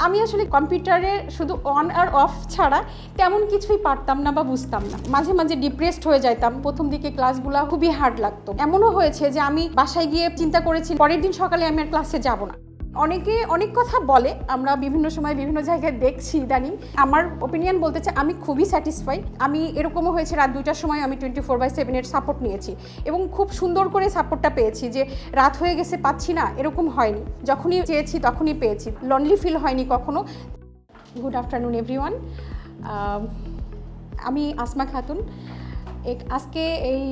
আমি আসলে কম্পিউটারে শুধু অন আর অফ ছাড়া তেমন কিছুই পারতাম না বা বুঝতাম না। মাঝে মাঝে ডিপ্রেসড হয়ে যাইতাম। প্রথম দিকে ক্লাসগুলো খুবই হার্ড লাগতো। এমনও হয়েছে যে আমি বাসায় গিয়ে চিন্তা করেছি পরের দিন সকালে আমি আর ক্লাসে যাব না। অনেকে অনেক কথা বলে, আমরা বিভিন্ন সময় বিভিন্ন জায়গায় দেখছি ইদানিং। আমার ওপিনিয়ন বলতে চাই আমি খুবই স্যাটিসফাই। আমি এরকমও হয়েছে রাত 2টার সময় আমি 24/7 সাপোর্ট নিয়েছি এবং খুব সুন্দর করে সাপোর্টটা পেয়েছি, যে রাত হয়ে গেছে পাচ্ছি না এরকম হয়নি। যখনই চেয়েছি তখনই পেয়েছি, লনলি ফিল হয়নি কখনো। গুড আফটারনুন এভরিওয়ান, আমি আসমা খাতুন। আজকে এই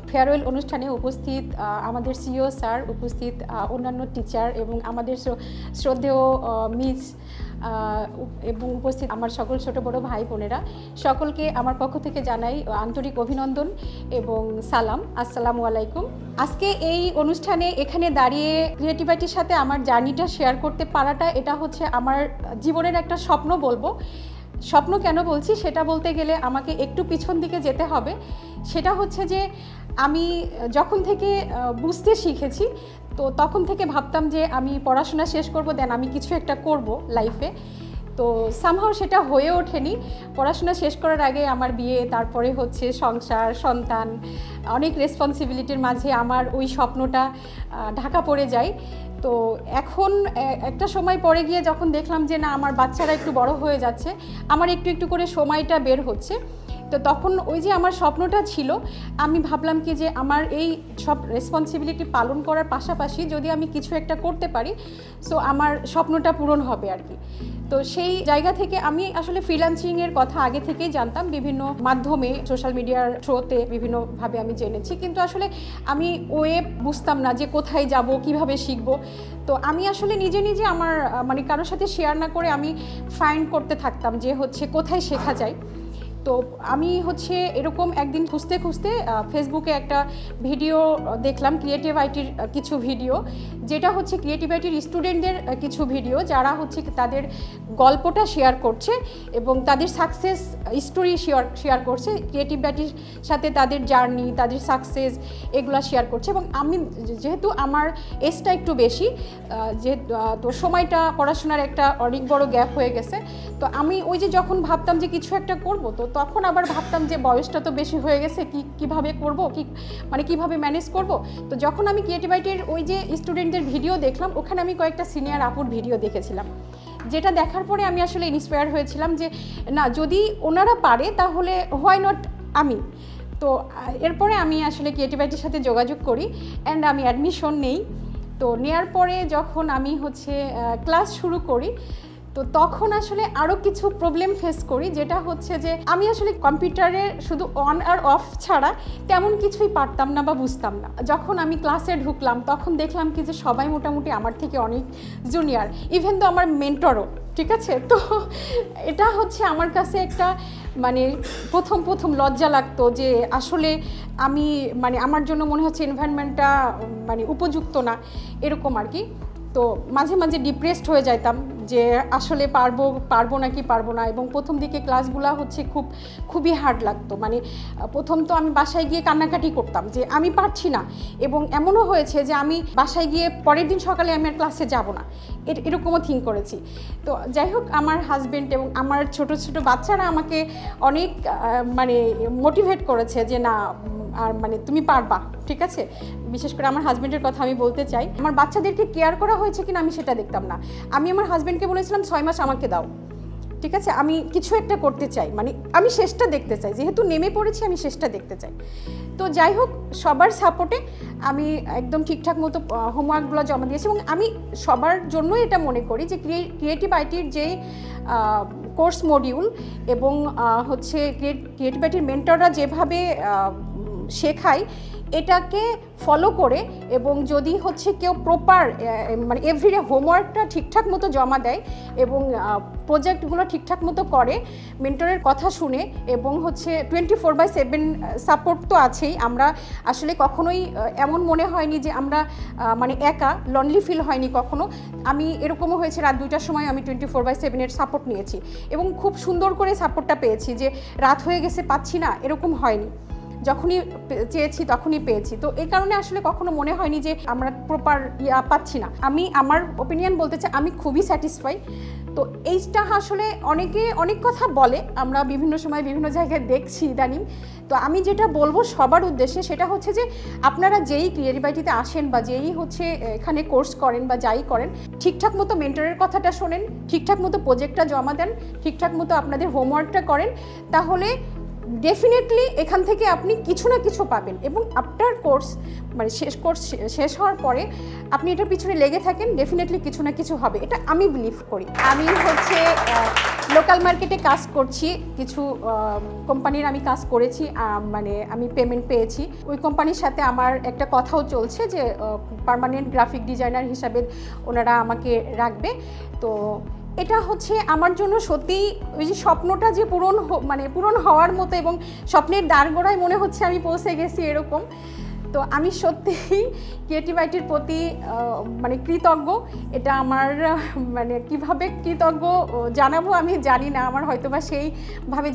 ফেয়ারওয়েল অনুষ্ঠানে উপস্থিত আমাদের সিইও স্যার, উপস্থিত অন্যান্য টিচার এবং আমাদের শ্রদ্ধেয় মিস এবং উপস্থিত আমার সকল ছোট বড় ভাই বোনেরা, সকলকে আমার পক্ষ থেকে জানাই আন্তরিক অভিনন্দন এবং সালাম। আসসালামু আলাইকুম। আজকে এই অনুষ্ঠানে এখানে দাঁড়িয়ে ক্রিয়েটিভিটির সাথে আমার জার্নিটা শেয়ার করতে পারাটা, এটা হচ্ছে আমার জীবনের একটা স্বপ্ন বলবো। স্বপ্ন কেন বলছি সেটা বলতে গেলে আমাকে একটু পিছন দিকে যেতে হবে। সেটা হচ্ছে যে আমি যখন থেকে বুঝতে শিখেছি, তো তখন থেকে ভাবতাম যে আমি পড়াশোনা শেষ করব, দেন আমি কিছু একটা করব লাইফে। তো সামহাও সেটা হয়ে ওঠেনি। পড়াশোনা শেষ করার আগে আমার বিয়ে, তারপরে হচ্ছে সংসার, সন্তান, অনেক রেসপন্সিবিলিটির মাঝে আমার ওই স্বপ্নটা ঢাকা পড়ে যায়। তো এখন একটা সময় পরে গিয়ে যখন দেখলাম যে না, আমার বাচ্চারা একটু বড় হয়ে যাচ্ছে, আমার একটু একটু করে সময়টা বের হচ্ছে, তো তখন ওই যে আমার স্বপ্নটা ছিল, আমি ভাবলাম কি যে আমার এই সব রেসপন্সিবিলিটি পালন করার পাশাপাশি যদি আমি কিছু একটা করতে পারি, সো আমার স্বপ্নটা পূরণ হবে আর কি। তো সেই জায়গা থেকে আমি আসলে ফ্রিল্যান্সিংয়ের কথা আগে থেকেই জানতাম, বিভিন্ন মাধ্যমে সোশ্যাল মিডিয়ার থ্রুতে বিভিন্নভাবে আমি জেনেছি, কিন্তু আসলে আমি ওয়ে বুঝতাম না যে কোথায় যাব, কিভাবে শিখব। তো আমি আসলে নিজে নিজে আমার মানে কারোর সাথে শেয়ার না করে আমি ফাইন্ড করতে থাকতাম যে হচ্ছে কোথায় শেখা যায়। তো আমি হচ্ছে এরকম একদিন খুঁজতে খুঁজতে ফেসবুকে একটা ভিডিও দেখলাম, ক্রিয়েটিভ আইটির কিছু ভিডিও, যেটা হচ্ছে ক্রিয়েটিভ আইটির স্টুডেন্টদের কিছু ভিডিও, যারা হচ্ছে তাদের গল্পটা শেয়ার করছে এবং তাদের সাকসেস স্টোরি শেয়ার করছে, ক্রিয়েটিভ আইটির সাথে তাদের জার্নি, তাদের সাকসেস এগুলো শেয়ার করছে। এবং আমি যেহেতু আমার এজটা একটু বেশি, যে তো সময়টা পড়াশোনার একটা অনেক বড় গ্যাপ হয়ে গেছে, তো আমি ওই যে যখন ভাবতাম যে কিছু একটা করব, তো তখন আবার ভাবতাম যে বয়সটা তো বেশি হয়ে গেছে, কিভাবে করব, মানে কিভাবে ম্যানেজ করব। তো যখন আমি ক্রিয়েটিভ আইটির ওই যে স্টুডেন্টদের ভিডিও দেখলাম, ওখানে আমি কয়েকটা সিনিয়র আপুর ভিডিও দেখেছিলাম, যেটা দেখার পরে আমি আসলে ইন্সপায়ার হয়েছিলাম যে না, যদি ওনারা পারে তাহলে হোয়াই নট আমি। তো এরপরে আমি আসলে ক্রিয়েটিভ আইটির সাথে যোগাযোগ করি অ্যান্ড আমি অ্যাডমিশন নেই। তো নেওয়ার পরে যখন আমি হচ্ছে ক্লাস শুরু করি, তো তখন আসলে আরও কিছু প্রবলেম ফেস করি, যেটা হচ্ছে যে আমি আসলে কম্পিউটারে শুধু অন আর অফ ছাড়া তেমন কিছুই পারতাম না বা বুঝতাম না। যখন আমি ক্লাসে ঢুকলাম তখন দেখলাম কি যে সবাই মোটামুটি আমার থেকে অনেক জুনিয়র, ইভেন তো আমার মেন্টরও, ঠিক আছে। তো এটা হচ্ছে আমার কাছে একটা মানে প্রথম লজ্জা লাগতো যে আসলে আমি মানে আমার জন্য মনে হচ্ছে এনভায়রনমেন্টটা মানে উপযুক্ত না, এরকম আর কি। তো মাঝে মাঝে ডিপ্রেসড হয়ে যাইতাম যে আসলে পারবো নাকি পারবো না। এবং প্রথম দিকে ক্লাসগুলো হচ্ছে খুবই হার্ড লাগতো। মানে প্রথম তো আমি বাসায় গিয়ে কান্নাকাটি করতাম যে আমি পারছি না, এবং এমনও হয়েছে যে আমি বাসায় গিয়ে পরের দিন সকালে আমি আর ক্লাসে যাব না, এরকমও থিঙ্ক করেছি। তো যাই হোক, আমার হাজব্যান্ড এবং আমার ছোট ছোট বাচ্চারা আমাকে অনেক মানে মোটিভেট করেছে যে না, আর মানে তুমি পারবা, ঠিক আছে। বিশেষ করে আমার হাজব্যান্ডের কথা আমি বলতে চাই। আমার বাচ্চাদেরকে কেয়ার করা হয়েছে কিনা আমি সেটা দেখতাম না। আমি আমার হাজব্যান্ডকে বলেছিলাম 6 মাস আমাকে দাও, ঠিক আছে, আমি কিছু একটা করতে চাই, মানে আমি শেষটা দেখতে চাই, যেহেতু নেমে পড়েছি আমি শেষটা দেখতে চাই। তো যাই হোক, সবার সাপোর্টে আমি একদম ঠিকঠাক মতো হোমওয়ার্কগুলো জমা দিয়েছি। এবং আমি সবার জন্যই এটা মনে করি যে ক্রিয়েটিভ আইটির যে কোর্স মডিউল এবং হচ্ছে ক্রিয়েটিভ আইটির মেন্টররা যেভাবে শেখায়, এটাকে ফলো করে এবং যদি হচ্ছে কেউ প্রপার মানে এভরিডে হোমওয়ার্কটা ঠিকঠাক মতো জমা দেয় এবং প্রজেক্টগুলো ঠিকঠাক মতো করে, মেন্টরের কথা শুনে, এবং হচ্ছে 24/7 সাপোর্ট তো আছেই। আমরা আসলে কখনোই এমন মনে হয়নি যে আমরা মানে একা, লনলি ফিল হয়নি কখনো। আমি এরকমও হয়েছে রাত 2টার সময় আমি 24/7 সাপোর্ট নিয়েছি এবং খুব সুন্দর করে সাপোর্টটা পেয়েছি, যে রাত হয়ে গেছে পাচ্ছি না এরকম হয়নি। যখনই চেয়েছি তখনই পেয়েছি। তো এই কারণে আসলে কখনো মনে হয়নি যে আমরা প্রপার পাচ্ছি না। আমি আমার ওপিনিয়ন বলতে চাই, আমি খুবই স্যাটিসফাই। তো এইটা আসলে অনেকে অনেক কথা বলে, আমরা বিভিন্ন সময় বিভিন্ন জায়গায় দেখছি ইদানিং। তো আমি যেটা বলবো সবার উদ্দেশ্যে সেটা হচ্ছে যে আপনারা যেই ক্রিয়েটিভ আইটিতে আসেন বা যেই হচ্ছে এখানে কোর্স করেন বা যাই করেন, ঠিকঠাক মতো মেন্টরের কথাটা শোনেন, ঠিকঠাক মতো প্রজেক্টটা জমা দেন, ঠিকঠাক মতো আপনাদের হোমওয়ার্কটা করেন, তাহলে ডেফিনেটলি এখান থেকে আপনি কিছু না কিছু পাবেন। এবং আফটার কোর্স মানে কোর্স শেষ হওয়ার পরে আপনি এটার পিছনে লেগে থাকেন, ডেফিনেটলি কিছু না কিছু হবে, এটা আমি বিলিভ করি। আমি হচ্ছে লোকাল মার্কেটে কাজ করছি, কিছু কোম্পানির আমি কাজ করেছি, মানে আমি পেমেন্ট পেয়েছি। ওই কোম্পানির সাথে আমার একটা কথাও চলছে যে পার্মানেন্ট গ্রাফিক ডিজাইনার হিসাবে ওনারা আমাকে রাখবে। তো এটা হচ্ছে আমার জন্য সত্যিই ওই যে স্বপ্নটা যে পূরণ হওয়ার মতো, এবং স্বপ্নের দ্বারগোড়ায় মনে হচ্ছে আমি পৌঁছে গেছি এরকম। তো আমি সত্যিই ক্রিয়েটিভ আইটির প্রতি মানে কৃতজ্ঞ। এটা আমার মানে কিভাবে কৃতজ্ঞ জানাবো আমি জানি না, আমার হয়তো বা সেইভাবে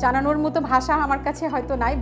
জানানোর মতো ভাষা আমার কাছে হয়তো নাই।